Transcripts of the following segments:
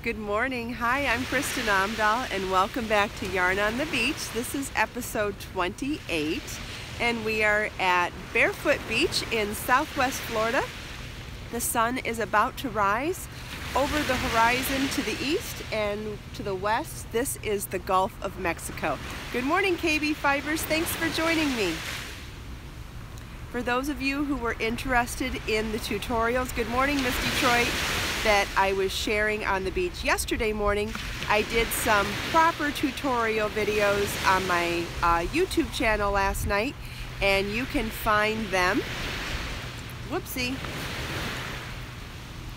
Good morning. Hi, I'm Kristin Omdahl and welcome back to Yarn on the Beach. This is episode 28 and we are at Barefoot Beach in Southwest Florida. The sun is about to rise over the horizon to the east and to the west. This is the Gulf of Mexico. Good morning, KB Fibers. Thanks for joining me. For those of you who were interested in the tutorials, good morning, Miss Detroit, that I was sharing on the beach yesterday morning. I did some proper tutorial videos on my YouTube channel last night, and you can find them. Whoopsie.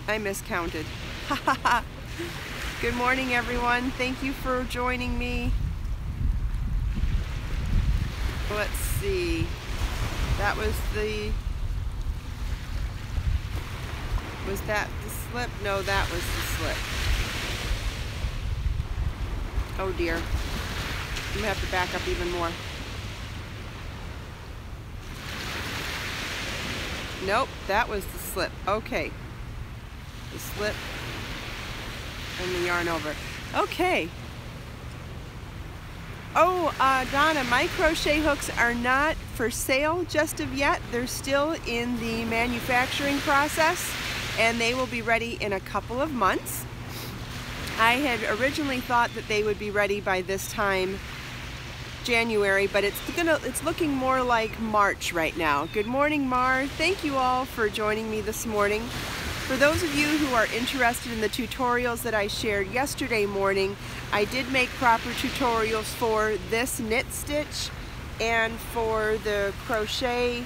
I miscounted. Good morning, everyone. Thank you for joining me. Let's see. That was that the slip? No, that was the slip. Oh dear. I'm gonna have to back up even more. Nope, that was the slip. Okay. The slip and the yarn over. Okay. Oh, Donna, my crochet hooks are not for sale just of yet. They're still in the manufacturing process and they will be ready in a couple of months. I had originally thought that they would be ready by this time, January, but it's looking more like March right now. Good morning, Mar. Thank you all for joining me this morning. For those of you who are interested in the tutorials that I shared yesterday morning, I did make proper tutorials for this knit stitch and for the crochet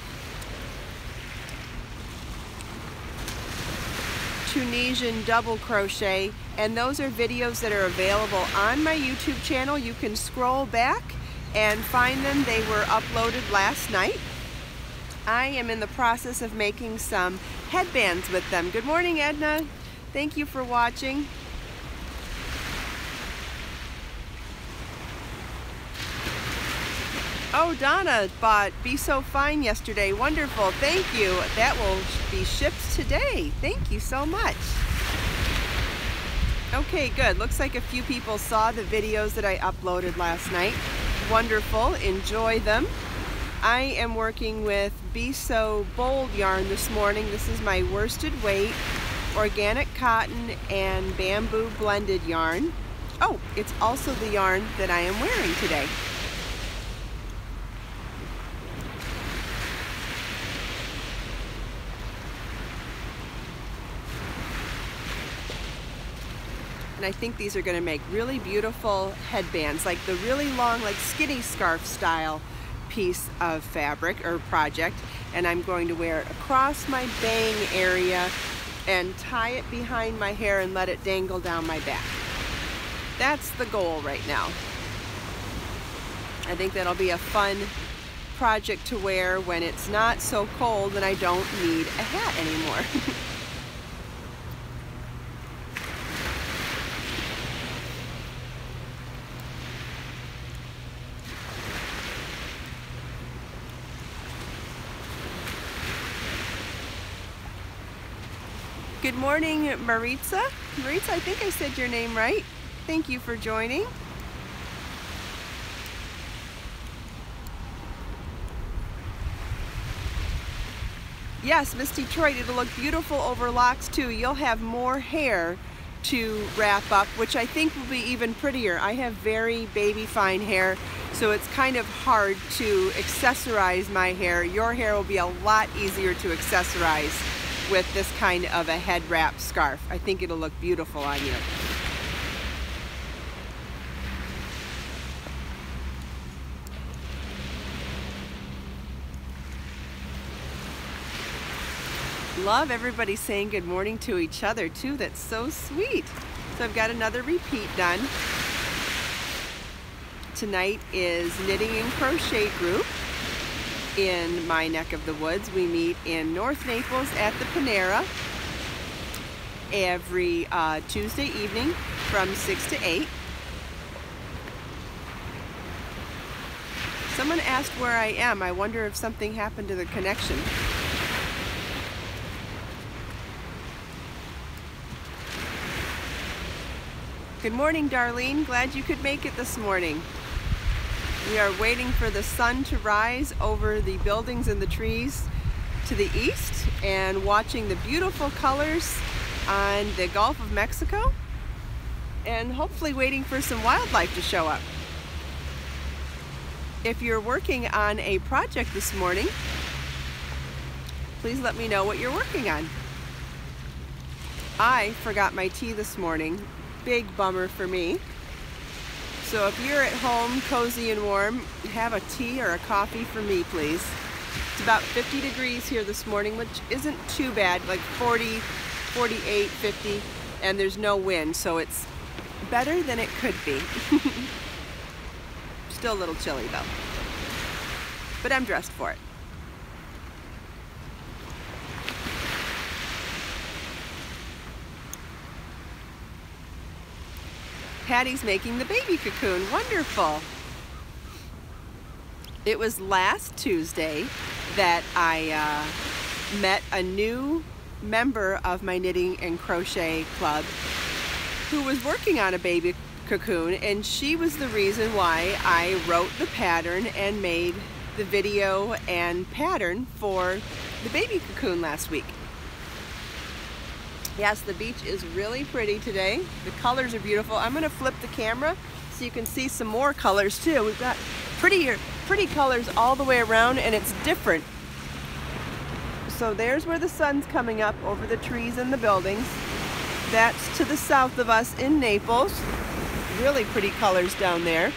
Tunisian double crochet, and those are videos that are available on my YouTube channel. You can scroll back and find them. They were uploaded last night. I am in the process of making some headbands with them. Good morning, Edna. Thank you for watching. Oh, Donna bought Be So Fine yesterday. Wonderful. Thank you. That will be shipped today. Thank you so much. Okay, good. Looks like a few people saw the videos that I uploaded last night. Wonderful. Enjoy them. I am working with Be So Bold yarn this morning. This is my worsted weight, organic cotton, and bamboo blended yarn. Oh, it's also the yarn that I am wearing today. And I think these are going to make really beautiful headbands, like the really long, like skinny scarf style piece of fabric or project. And I'm going to wear it across my bang area and tie it behind my hair and let it dangle down my back. That's the goal right now. I think that'll be a fun project to wear when it's not so cold and I don't need a hat anymore. Good morning, Maritza. Maritza, I think I said your name right. Thank you for joining. Yes, Miss Detroit, it'll look beautiful over locks too. You'll have more hair to wrap up, which I think will be even prettier. I have very baby fine hair, so it's kind of hard to accessorize my hair. Your hair will be a lot easier to accessorize with this kind of a head wrap scarf. I think it'll look beautiful on you. Love everybody saying good morning to each other too. That's so sweet. So I've got another repeat done. Tonight is Knitting and Crochet Group in my neck of the woods. We meet in North Naples at the Panera every Tuesday evening from 6 to 8. Someone asked where I am. I wonder if something happened to the connection. Good morning, Darlene. Glad you could make it this morning. We are waiting for the sun to rise over the buildings and the trees to the east and watching the beautiful colors on the Gulf of Mexico and hopefully waiting for some wildlife to show up. If you're working on a project this morning, please let me know what you're working on. I forgot my tea this morning. Big bummer for me. So if you're at home, cozy and warm, have a tea or a coffee for me, please. It's about 50 degrees here this morning, which isn't too bad, like 40, 48, 50, and there's no wind, so it's better than it could be. Still a little chilly though, but I'm dressed for it. Patty's making the baby cocoon. Wonderful. It was last Tuesday that I met a new member of my knitting and crochet club who was working on a baby cocoon, and she was the reason why I wrote the pattern and made the video and pattern for the baby cocoon last week. Yes, the beach is really pretty today. The colors are beautiful. I'm going to flip the camera so you can see some more colors too. We've got pretty colors all the way around, and it's different. So there's where the sun's coming up over the trees and the buildings. That's to the south of us in Naples. Really pretty colors down there.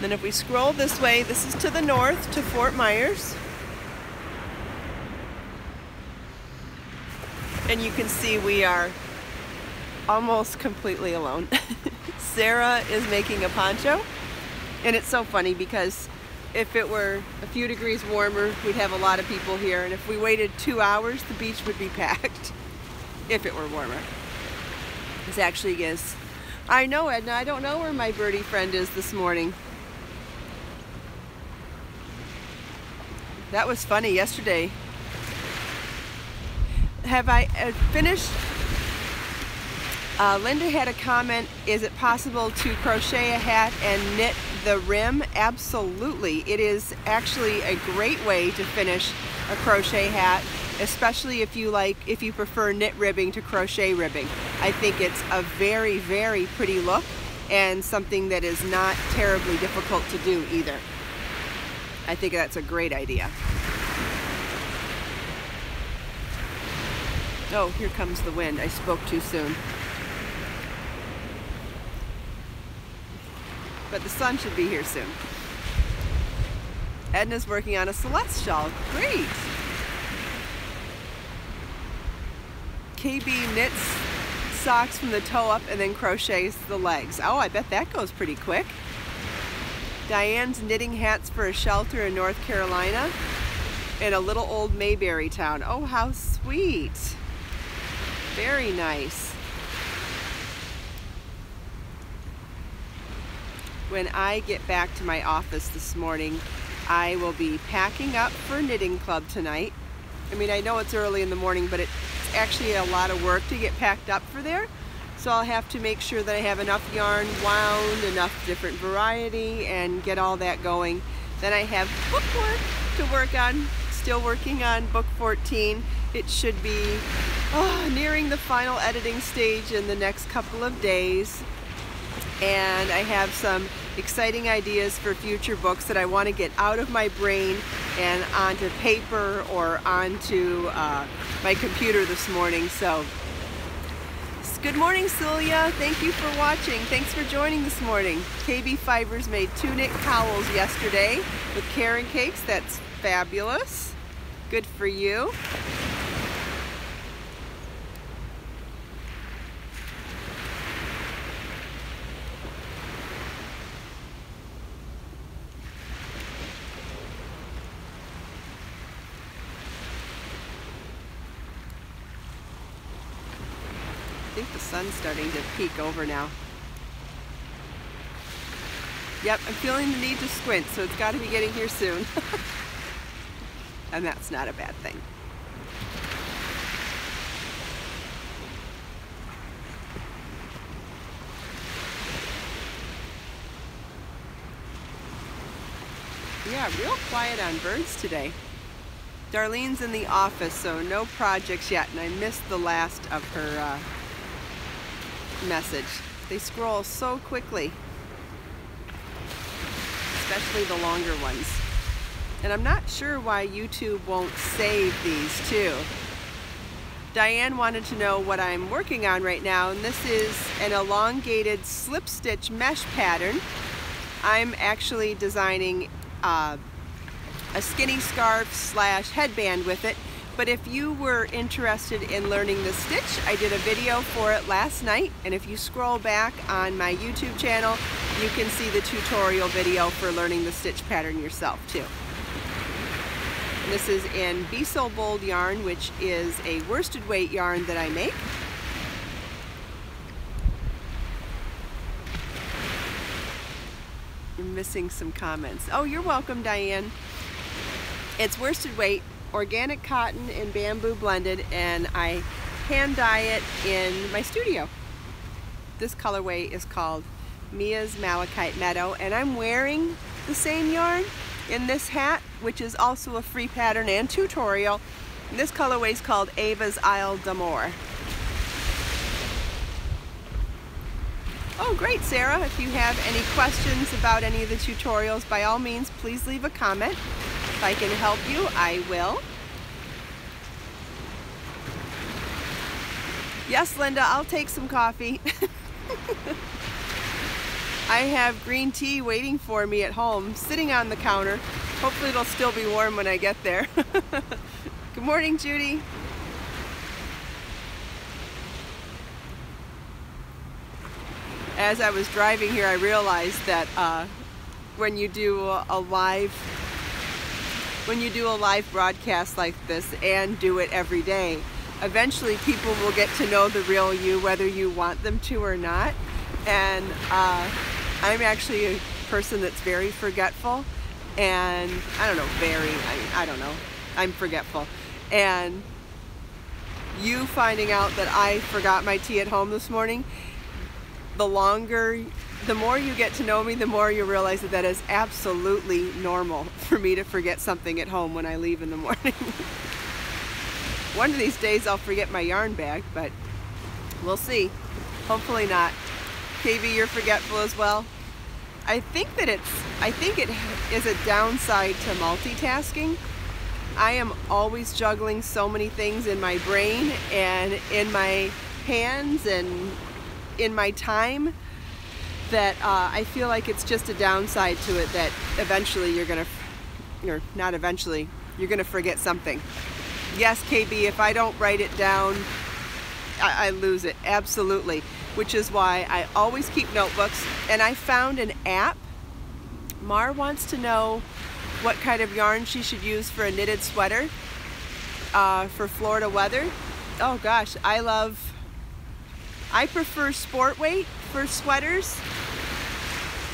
Then if we scroll this way, this is to the north to Fort Myers. And you can see we are almost completely alone. Sarah is making a poncho, and it's so funny because if it were a few degrees warmer, we'd have a lot of people here, and if we waited 2 hours, the beach would be packed if it were warmer. This actually is. I know, Edna, I don't know where my birdie friend is this morning. That was funny yesterday. Have I finished? Linda had a comment, is it possible to crochet a hat and knit the rim? Absolutely. It is actually a great way to finish a crochet hat, especially if you prefer knit ribbing to crochet ribbing. I think it's a very, very pretty look and something that is not terribly difficult to do either. I think that's a great idea. Oh, here comes the wind. I spoke too soon. But the sun should be here soon. Edna's working on a Celeste shawl. Great! KB knits socks from the toe up and then crochets the legs. Oh, I bet that goes pretty quick. Diane's knitting hats for a shelter in North Carolina in a little old Mayberry town. Oh, how sweet! Very nice. When I get back to my office this morning, I will be packing up for knitting club tonight. I mean, I know it's early in the morning, but it's actually a lot of work to get packed up for there. So I'll have to make sure that I have enough yarn wound, enough different variety, and get all that going. Then I have bookwork to work on. Still working on book 14. It should be nearing the final editing stage in the next couple of days. And I have some exciting ideas for future books that I want to get out of my brain and onto paper or onto my computer this morning. So, good morning, Celia. Thank you for watching. Thanks for joining this morning. KB Fibers made 2 knit cowls yesterday with carrot cakes. That's fabulous. Good for you. I think the sun's starting to peek over now. Yep, I'm feeling the need to squint, so it's got to be getting here soon. And that's not a bad thing. Yeah, real quiet on birds today. Darlene's in the office, so no projects yet, and I missed the last of her message. They scroll so quickly, especially the longer ones. And I'm not sure why YouTube won't save these too. Diane wanted to know what I'm working on right now, and this is an elongated slip stitch mesh pattern. I'm actually designing a skinny scarf / headband with it, but if you were interested in learning the stitch, I did a video for it last night, and if you scroll back on my YouTube channel, you can see the tutorial video for learning the stitch pattern yourself too. And this is in Be So Bold yarn, which is a worsted weight yarn that I make. You're missing some comments. Oh, you're welcome, Diane. It's worsted weight, organic cotton and bamboo blended, and I hand dye it in my studio. This colorway is called Mia's Malachite Meadow, and I'm wearing the same yarn in this hat, which is also a free pattern and tutorial. And this colorway is called Ava's Isle d'Amour. Oh, great, Sarah. If you have any questions about any of the tutorials, by all means, please leave a comment. If I can help you, I will. Yes, Linda, I'll take some coffee. I have green tea waiting for me at home, sitting on the counter. Hopefully it'll still be warm when I get there. Good morning, Judy. As I was driving here, I realized that when you do a live broadcast like this and do it every day, eventually people will get to know the real you, whether you want them to or not. And I'm actually a person that's very forgetful, and I don't know, I'm forgetful. And you finding out that I forgot my tea at home this morning, the more you get to know me, the more you realize that that is absolutely normal for me to forget something at home when I leave in the morning. One of these days I'll forget my yarn bag, but we'll see. Hopefully not. KB, you're forgetful as well. I think it is a downside to multitasking. I am always juggling so many things in my brain and in my hands and in my time that I feel like it's just a downside to it, that eventually you're gonna forget something. Yes, KB, if I don't write it down, I lose it, absolutely. Which is why I always keep notebooks, and I found an app. Mar wants to know what kind of yarn she should use for a knitted sweater for Florida weather. Oh gosh, I prefer sport weight for sweaters.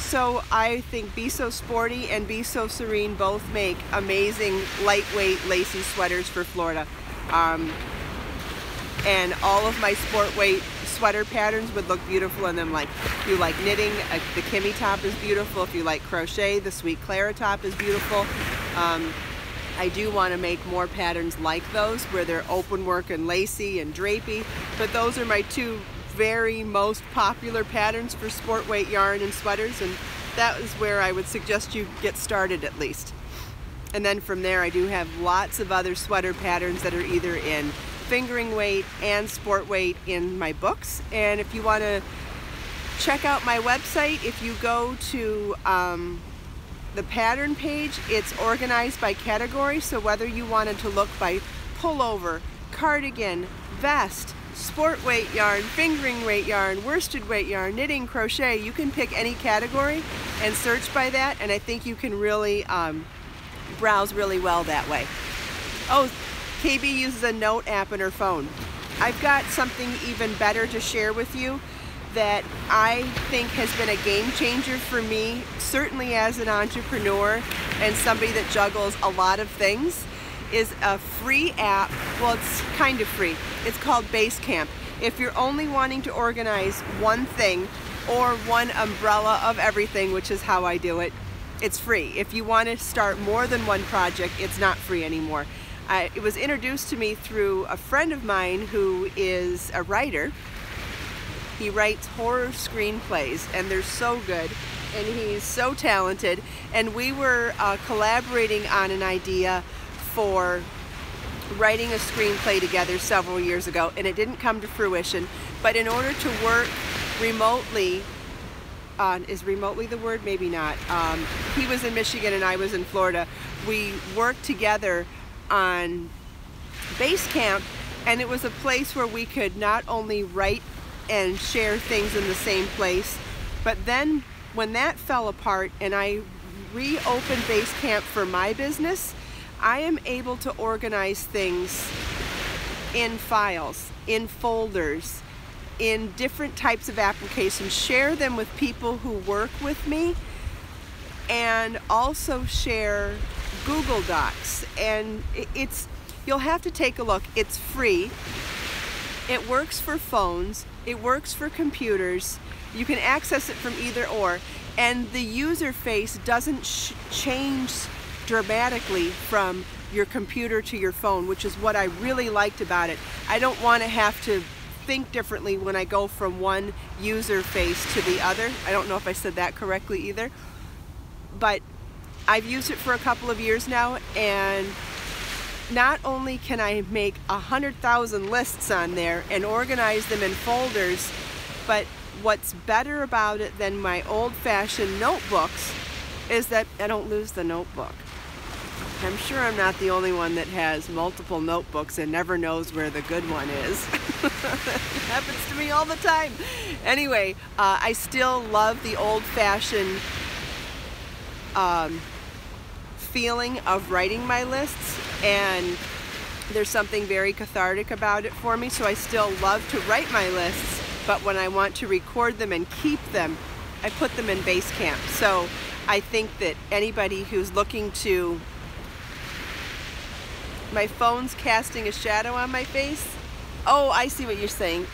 So I think Be So Sporty and Be So Serene both make amazing lightweight lacy sweaters for Florida. And all of my sport weight sweater patterns would look beautiful in them. Like, if you like knitting, the Kimmy top is beautiful. If you like crochet, the Sweet Clara top is beautiful. I do want to make more patterns like those where they're open work and lacy and drapey, but those are my two very most popular patterns for sport weight yarn and sweaters, and that is where I would suggest you get started at least. And then from there I do have lots of other sweater patterns that are either in fingering weight and sport weight in my books. And if you want to check out my website, if you go to the pattern page, it's organized by category. So whether you wanted to look by pullover, cardigan, vest, sport weight yarn, fingering weight yarn, worsted weight yarn, knitting, crochet, you can pick any category and search by that, and I think you can really browse really well that way. Oh, KB uses a note app in her phone. I've got something even better to share with you that I think has been a game changer for me, certainly as an entrepreneur and somebody that juggles a lot of things, is a free app. Well, it's kind of free. It's called Basecamp. If you're only wanting to organize one thing or one umbrella of everything, which is how I do it, it's free. If you want to start more than one project, it's not free anymore. It was introduced to me through a friend of mine who is a writer. He writes horror screenplays, and they're so good, and he's so talented. And we were collaborating on an idea for writing a screenplay together several years ago, and it didn't come to fruition. But in order to work remotely, is remotely the word? Maybe not. He was in Michigan and I was in Florida. We worked together on Basecamp, and it was a place where we could not only write and share things in the same place, but then when that fell apart and I reopened Basecamp for my business, I am able to organize things in files, in folders, in different types of applications, share them with people who work with me, and also share Google Docs. And you'll have to take a look. It's free. It works for phones. It works for computers. You can access it from either or. And the user face doesn't change dramatically from your computer to your phone, which is what I really liked about it. I don't want to have to think differently when I go from one user face to the other. I don't know if I said that correctly either, but I've used it for a couple of years now, and not only can I make 100,000 lists on there and organize them in folders, but what's better about it than my old-fashioned notebooks is that I don't lose the notebook. I'm sure I'm not the only one that has multiple notebooks and never knows where the good one is. It happens to me all the time. Anyway, I still love the old-fashioned feeling of writing my lists, and there's something very cathartic about it for me, so I still love to write my lists, but when I want to record them and keep them, I put them in Basecamp. So I think that anybody who's looking to... My phone's casting a shadow on my face. Oh, I see what you're saying.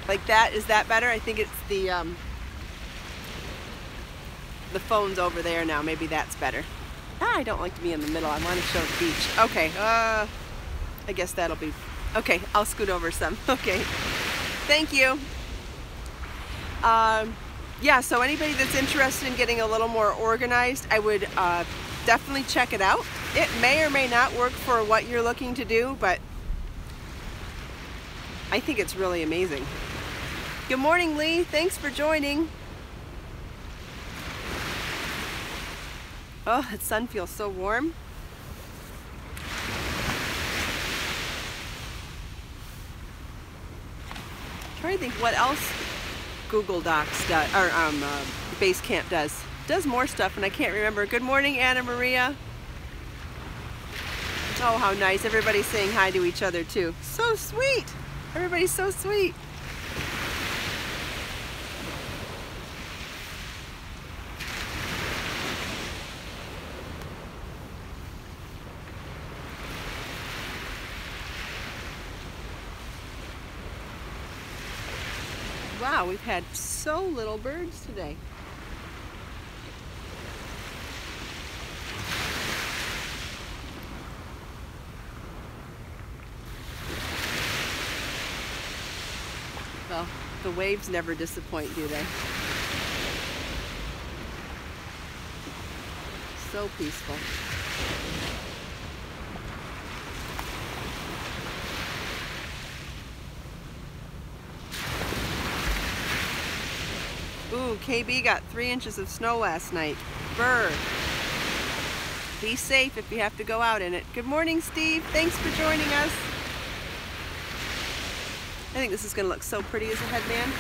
Like that, is that better? I think it's the phone's over there now. Maybe that's better. I don't like to be in the middle. I want to show the beach. Okay, I guess that'll be... Okay, I'll scoot over some. Okay, thank you. Yeah, so anybody that's interested in getting a little more organized, I would definitely check it out. It may or may not work for what you're looking to do, but I think it's really amazing. Good morning, Lee. Thanks for joining. Oh, the sun feels so warm. I'm trying to think what else Google Docs does, or Basecamp does. Does more stuff, and I can't remember. Good morning, Anna Maria. Oh, how nice. Everybody's saying hi to each other, too. So sweet. Everybody's so sweet. Wow, we've had so little birds today. Well, the waves never disappoint, do they? So peaceful. Ooh, KB got 3 inches of snow last night. Brr. Be safe if you have to go out in it. Good morning, Steve. Thanks for joining us. I think this is going to look so pretty as a headband.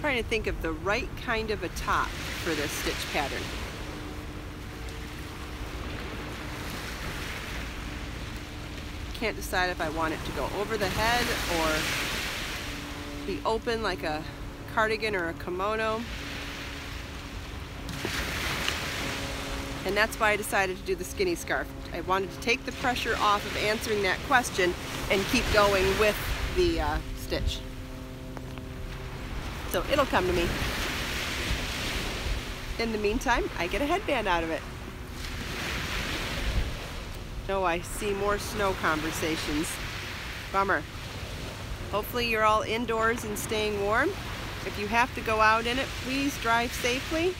Trying to think of the right kind of a top for this stitch pattern. can't decide if I want it to go over the head or be open like a cardigan or a kimono. And that's why I decided to do the skinny scarf. I wanted to take the pressure off of answering that question and keep going with the stitch. So it'll come to me. In the meantime, I get a headband out of it. Oh, I see more snow conversations. Bummer. Hopefully you're all indoors and staying warm. If you have to go out in it, please drive safely.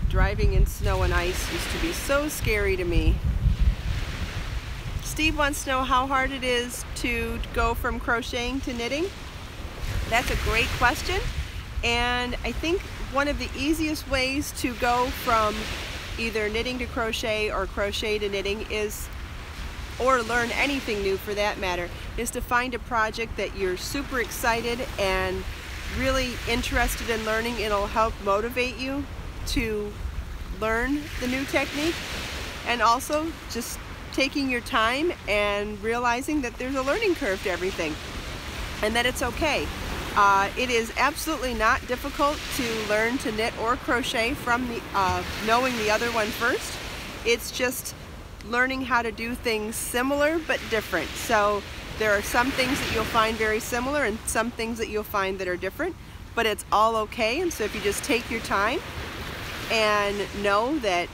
Driving in snow and ice used to be so scary to me. Steve wants to know how hard it is to go from crocheting to knitting. That's a great question, and I think one of the easiest ways to go from either knitting to crochet or crochet to knitting is, or learn anything new for that matter, is to find a project that you're super excited and really interested in learning. It'll help motivate you to learn the new technique, and also just taking your time and realizing that there's a learning curve to everything and that it's okay. It is absolutely not difficult to learn to knit or crochet from knowing the other one first. It's just learning how to do things similar but different. So there are some things that you'll find very similar and some things that you'll find that are different, but it's all okay. And so if you just take your time and know that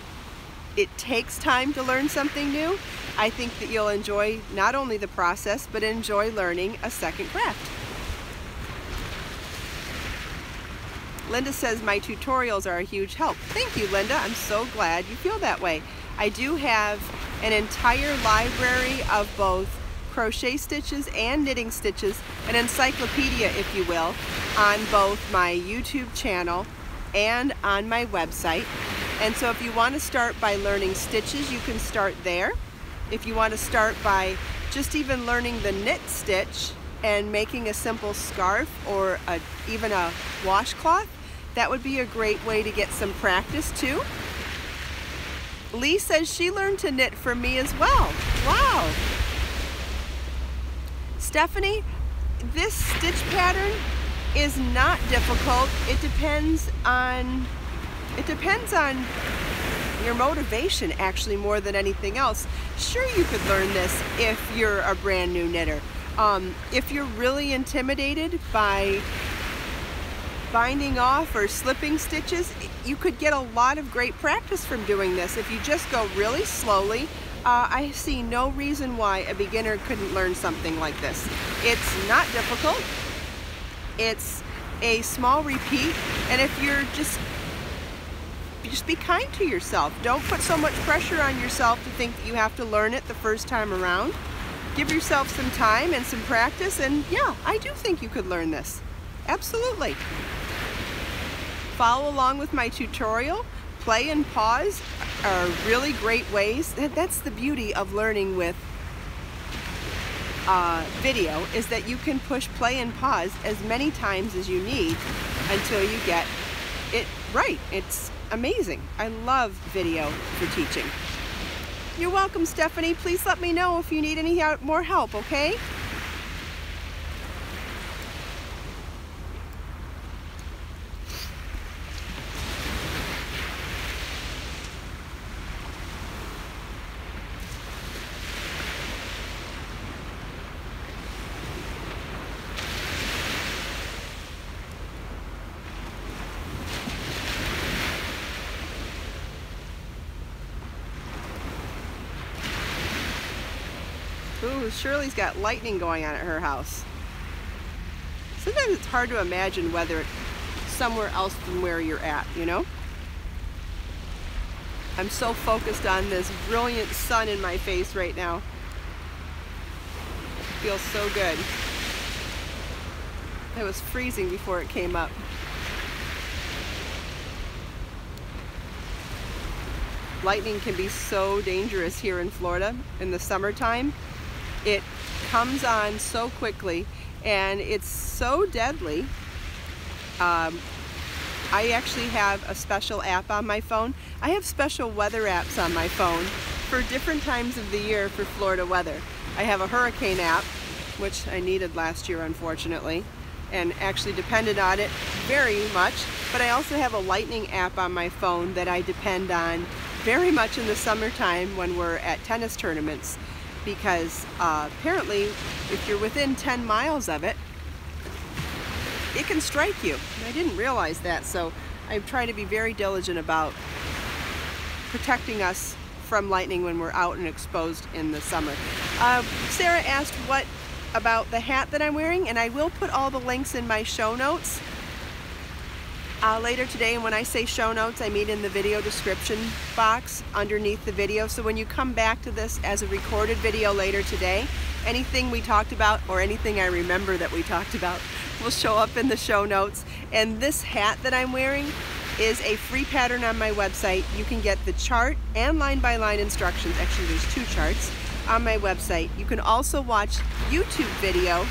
it takes time to learn something new, I think that you'll enjoy not only the process, but enjoy learning a second craft. Linda says my tutorials are a huge help. Thank you, Linda. I'm so glad you feel that way. I do have an entire library of both crochet stitches and knitting stitches, an encyclopedia, if you will, on both my YouTube channel and on my website. And so if you want to start by learning stitches, you can start there. If you want to start by just even learning the knit stitch and making a simple scarf or even a washcloth, that would be a great way to get some practice too. Lee says she learned to knit from me as well. Wow. Stephanie, this stitch pattern is not difficult. It depends on your motivation, actually, more than anything else. Sure, you could learn this if you're a brand new knitter. If you're really intimidated by binding off or slipping stitches, you could get a lot of great practice from doing this. If you just go really slowly, I see no reason why a beginner couldn't learn something like this. It's not difficult. It's a small repeat, and if you're just be kind to yourself. Don't put so much pressure on yourself to think that you have to learn it the first time around. Give yourself some time and some practice, and yeah, I do think you could learn this. Absolutely. Follow along with my tutorial. Play and pause are really great ways. That's the beauty of learning with video, is that you can push play and pause as many times as you need until you get it right. It's amazing. I love video for teaching. You're welcome, Stephanie. Please let me know if you need any more help, okay? Ooh, Shirley's got lightning going on at her house. Sometimes it's hard to imagine weather somewhere else than where you're at, you know? I'm so focused on this brilliant sun in my face right now. It feels so good. It was freezing before it came up. Lightning can be so dangerous here in Florida in the summertime. It comes on so quickly and it's so deadly. I actually have a special app on my phone. I have special weather apps on my phone for different times of the year for Florida weather. I have a hurricane app, which I needed last year unfortunately, and actually depended on it very much. But I also have a lightning app on my phone that I depend on very much in the summertime when we're at tennis tournaments, because apparently if you're within 10 miles of it, it can strike you. And I didn't realize that, so I try to be very diligent about protecting us from lightning when we're out and exposed in the summer. Sarah asked what about the hat that I'm wearing, and I will put all the links in my show notes later today. And when I say show notes, I mean in the video description box underneath the video. So when you come back to this as a recorded video later today, anything we talked about or anything I remember that we talked about will show up in the show notes. And this hat that I'm wearing is a free pattern on my website. You can get the chart and line-by-line instructions. Actually, there's 2 charts on my website. You can also watch YouTube video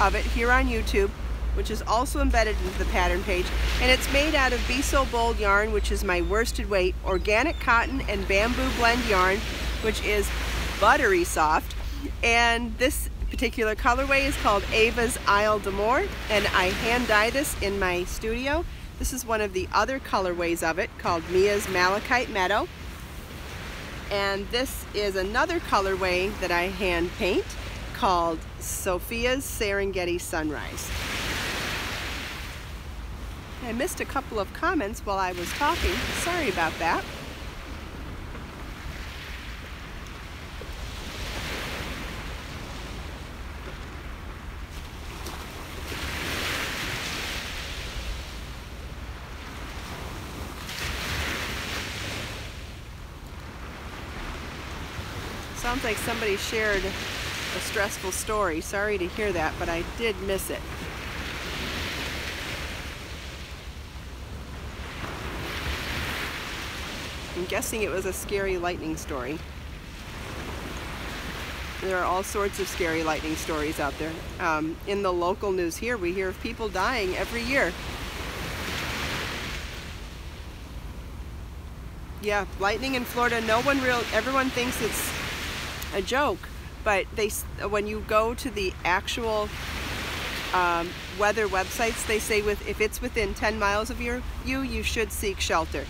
of it here on YouTube, which is also embedded into the pattern page. And it's made out of Be So Bold yarn, which is my worsted weight organic cotton and bamboo blend yarn, which is buttery soft. And this particular colorway is called Ava's Isle d'Amour, and I hand dye this in my studio. This is one of the other colorways of it, called Mia's Malachite Meadow. And this is another colorway that I hand paint called Sophia's Serengeti Sunrise. I missed a couple of comments while I was talking. Sorry about that. Sounds like somebody shared a stressful story. Sorry to hear that, but I did miss it. I'm guessing it was a scary lightning story. There are all sorts of scary lightning stories out there. In the local news here, we hear of people dying every year. Yeah, lightning in Florida, everyone thinks it's a joke, but when you go to the actual weather websites, they say if it's within 10 miles of you should seek shelter.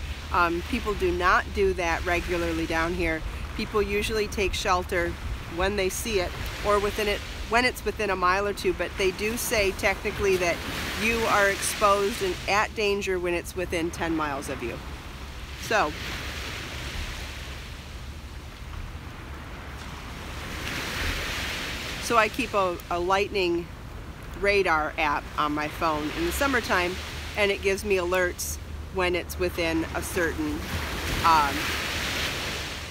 People do not do that regularly down here. People usually take shelter when they see it, or when it's within a mile or 2, but they do say technically that you are exposed and at danger when it's within 10 miles of you. So I keep a lightning radar app on my phone in the summertime, and it gives me alerts when it's within a certain,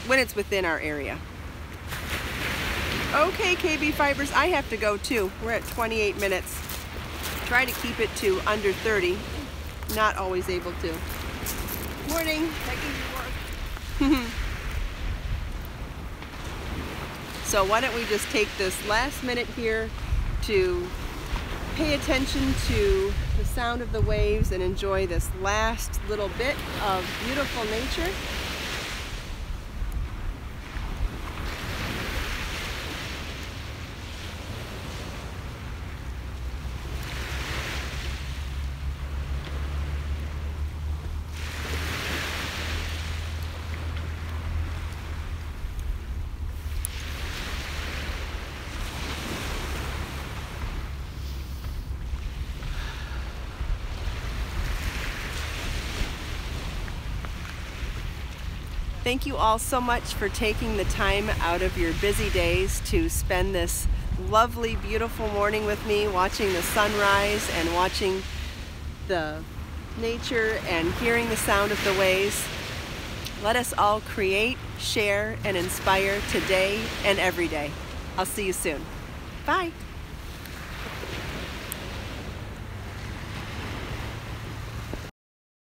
when it's within our area. Okay, KB Fibers, I have to go too. We're at 28 minutes. Try to keep it to under 30. Not always able to. Morning, making your work. So why don't we just take this last minute here to pay attention to the sound of the waves and enjoy this last little bit of beautiful nature. Thank you all so much for taking the time out of your busy days to spend this lovely, beautiful morning with me, watching the sunrise and watching the nature and hearing the sound of the waves. Let us all create, share, and inspire today and every day. I'll see you soon. Bye.